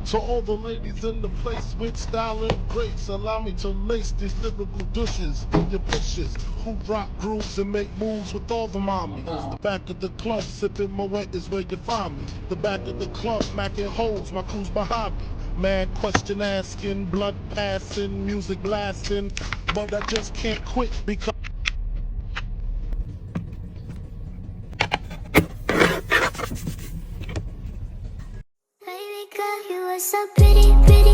To all the ladies in the place with style and grace, allow me to lace these lyrical douches in your bushes, who rock grooves and make moves with all the mommies. The back of the club, sipping Moet is where you find me. The back of the club, macking holes, my crew's behind me. Mad question asking, blood passing, music blasting, but I just can't quit because Baby girl, you are so pretty, pretty.